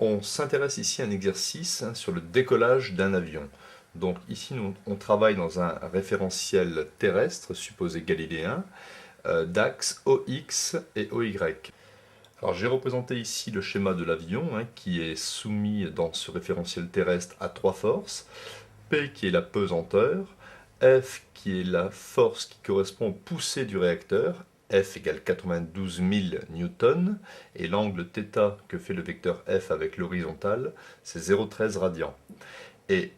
On s'intéresse ici à un exercice sur le décollage d'un avion. Donc ici, on travaille dans un référentiel terrestre, supposé galiléen, d'axes OX et OY. Alors j'ai représenté ici le schéma de l'avion qui est soumis dans ce référentiel terrestre à trois forces. P qui est la pesanteur, F qui est la force qui correspond au poussée du réacteur, F égale 92 000 newtons, et l'angle θ que fait le vecteur F avec l'horizontale, c'est 0,13 radians. Et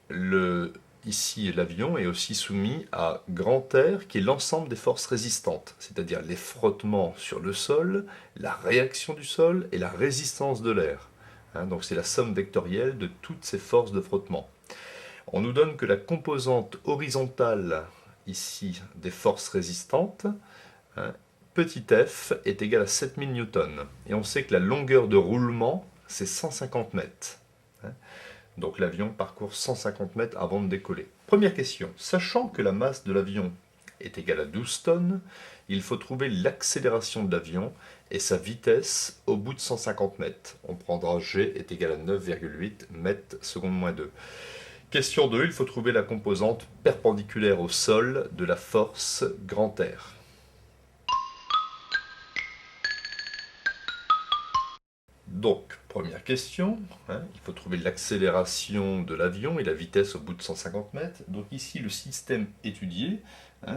ici, l'avion est aussi soumis à grand R, qui est l'ensemble des forces résistantes, c'est-à-dire les frottements sur le sol, la réaction du sol et la résistance de l'air. Donc c'est la somme vectorielle de toutes ces forces de frottement. On nous donne que la composante horizontale, ici, des forces résistantes, petit f, est égale à 7000 newtons. Et on sait que la longueur de roulement, c'est 150 mètres. Donc l'avion parcourt 150 mètres avant de décoller. Première question, sachant que la masse de l'avion est égale à 12 tonnes, il faut trouver l'accélération de l'avion et sa vitesse au bout de 150 mètres. On prendra g est égal à 9,8 mètres seconde moins 2. Question 2, il faut trouver la composante perpendiculaire au sol de la force grand R. Donc, première question, il faut trouver l'accélération de l'avion et la vitesse au bout de 150 mètres. Donc ici, le système étudié,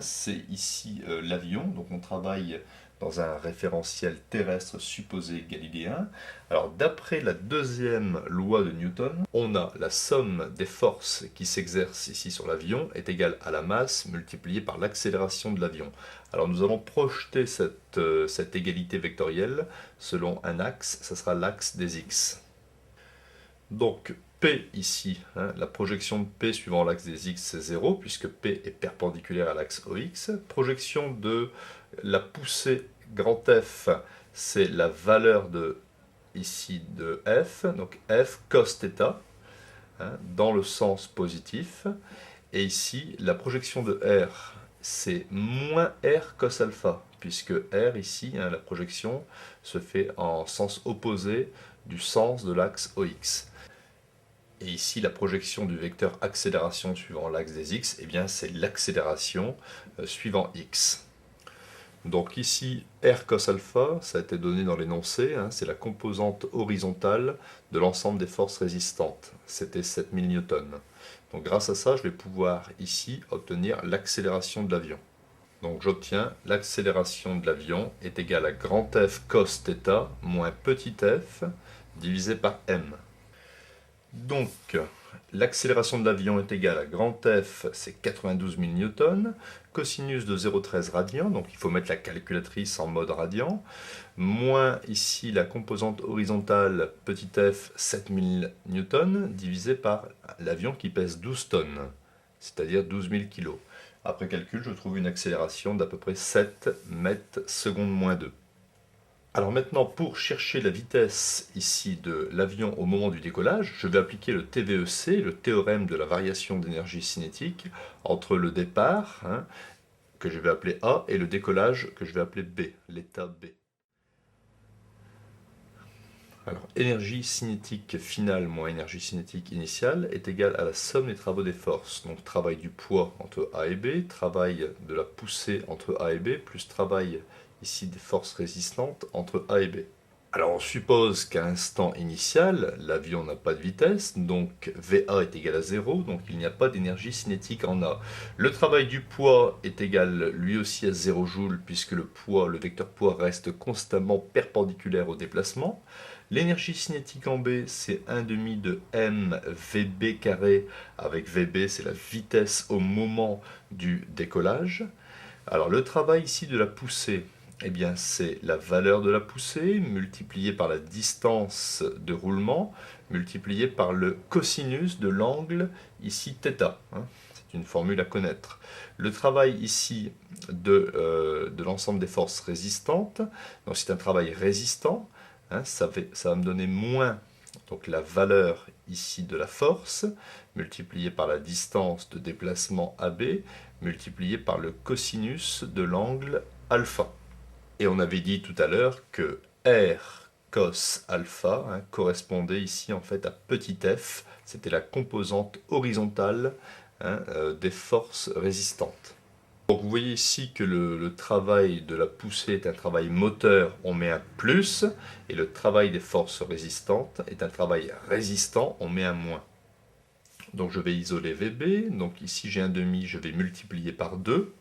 c'est ici l'avion. Donc on travaille dans un référentiel terrestre supposé galiléen. Alors d'après la deuxième loi de Newton, on a la somme des forces qui s'exercent ici sur l'avion est égale à la masse multipliée par l'accélération de l'avion. Alors nous allons projeter cette égalité vectorielle selon un axe, ça sera l'axe des x. Donc P ici, la projection de P suivant l'axe des x c'est 0 puisque P est perpendiculaire à l'axe OX. Projection de la poussée grand F, c'est la valeur ici de F, donc F cos θ, dans le sens positif. Et ici, la projection de R, c'est moins R cos alpha, puisque R ici, la projection se fait en sens opposé du sens de l'axe OX. Et ici, la projection du vecteur accélération suivant l'axe des x, eh bien, c'est l'accélération suivant x. Donc ici, R cos alpha, ça a été donné dans l'énoncé, c'est la composante horizontale de l'ensemble des forces résistantes. C'était 7000 newtons. Donc grâce à ça, je vais pouvoir ici obtenir l'accélération de l'avion. Donc j'obtiens l'accélération de l'avion est égale à grand F cos θ moins petit f divisé par m. Donc, l'accélération de l'avion est égale à grand F, c'est 92 000 newtons, cosinus de 0,13 radians, donc il faut mettre la calculatrice en mode radian, moins ici la composante horizontale petit f, 7000 newtons, divisé par l'avion qui pèse 12 tonnes, c'est-à-dire 12 000 kg. Après calcul, je trouve une accélération d'à peu près 7 mètres seconde moins 2. Alors maintenant, pour chercher la vitesse ici de l'avion au moment du décollage, je vais appliquer le TVEC, le théorème de la variation d'énergie cinétique, entre le départ, que je vais appeler A, et le décollage, que je vais appeler B, l'état B. Alors, énergie cinétique finale moins énergie cinétique initiale est égale à la somme des travaux des forces. Donc travail du poids entre A et B, travail de la poussée entre A et B, plus travail ici des forces résistantes entre A et B. Alors on suppose qu'à l'instant initial, l'avion n'a pas de vitesse, donc VA est égal à 0, donc il n'y a pas d'énergie cinétique en A. Le travail du poids est égal lui aussi à 0 joule, puisque le vecteur poids reste constamment perpendiculaire au déplacement. L'énergie cinétique en B, c'est 1,5 de m VB carré, avec VB, c'est la vitesse au moment du décollage. Alors le travail ici de la poussée, eh bien c'est la valeur de la poussée multipliée par la distance de roulement multipliée par le cosinus de l'angle ici θ. C'est une formule à connaître. Le travail ici de l'ensemble des forces résistantes, donc c'est un travail résistant, ça va me donner moins donc la valeur ici de la force multipliée par la distance de déplacement AB multipliée par le cosinus de l'angle alpha. Et on avait dit tout à l'heure que R cos alpha, hein, correspondait ici en fait à petit f, c'était la composante horizontale, hein, des forces résistantes. Donc vous voyez ici que le travail de la poussée est un travail moteur, on met un plus, et le travail des forces résistantes est un travail résistant, on met un moins. Donc je vais isoler VB, donc ici j'ai 1,5, je vais multiplier par 2.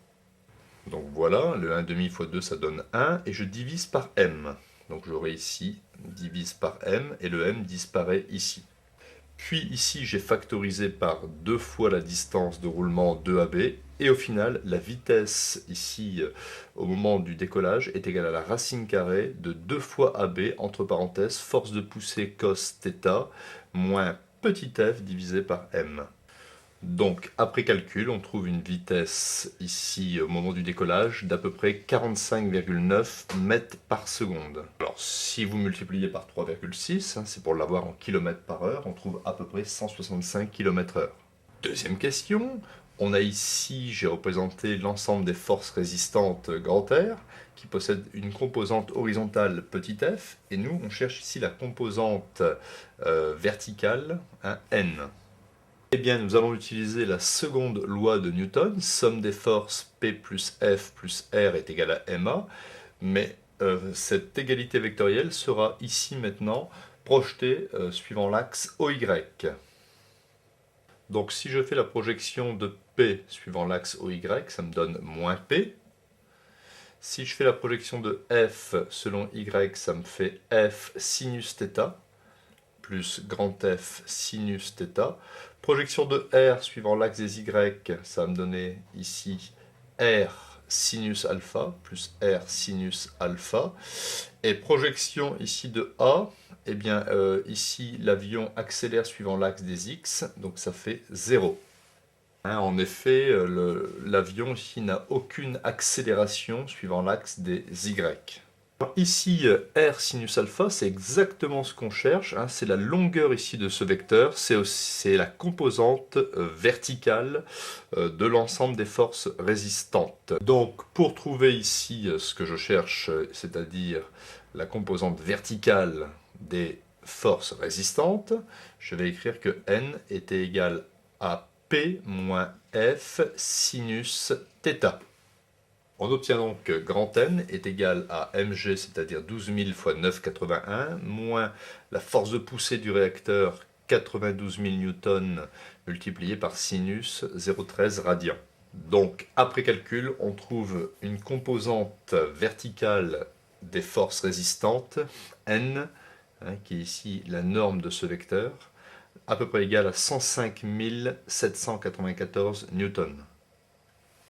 Donc voilà, le 1,5 fois 2 ça donne 1, et je divise par M. Donc j'aurai ici, divise par M, et le M disparaît ici. Puis ici j'ai factorisé par 2 fois la distance de roulement 2AB, et au final la vitesse ici au moment du décollage est égale à la racine carrée de 2 fois AB, entre parenthèses, force de poussée cos θ, moins petit f divisé par M. Donc, après calcul, on trouve une vitesse ici au moment du décollage d'à peu près 45,9 mètres par seconde. Alors, si vous multipliez par 3,6, hein, c'est pour l'avoir en kilomètres par heure, on trouve à peu près 165 km/h. Deuxième question, on a ici, j'ai représenté l'ensemble des forces résistantes grand R, qui possèdent une composante horizontale petit f, et nous, on cherche ici la composante verticale, hein, N. Eh bien, nous allons utiliser la seconde loi de Newton, somme des forces P plus F plus R est égale à MA, mais cette égalité vectorielle sera ici maintenant projetée suivant l'axe OY. Donc si je fais la projection de P suivant l'axe OY, ça me donne moins P. Si je fais la projection de F selon Y, ça me fait F sinus θ, plus grand F sinus θ. Projection de R suivant l'axe des Y, ça va me donner ici R sinus alpha, plus R sinus alpha. Et projection ici de A, eh bien ici l'avion accélère suivant l'axe des X, donc ça fait 0. Hein, en effet, l'avion ici n'a aucune accélération suivant l'axe des Y. Ici, R sinus alpha, c'est exactement ce qu'on cherche, hein, c'est la longueur ici de ce vecteur, c'est la composante verticale de l'ensemble des forces résistantes. Donc, pour trouver ici ce que je cherche, c'est-à-dire la composante verticale des forces résistantes, je vais écrire que N était égal à P moins F sinus θ. On obtient donc que grand N est égal à mg, c'est-à-dire 12 000 fois 9,81, moins la force de poussée du réacteur, 92 000 newtons, multiplié par sinus, 0,13 radians. Donc, après calcul, on trouve une composante verticale des forces résistantes, N, hein, qui est ici la norme de ce vecteur, à peu près égale à 105 794 newtons.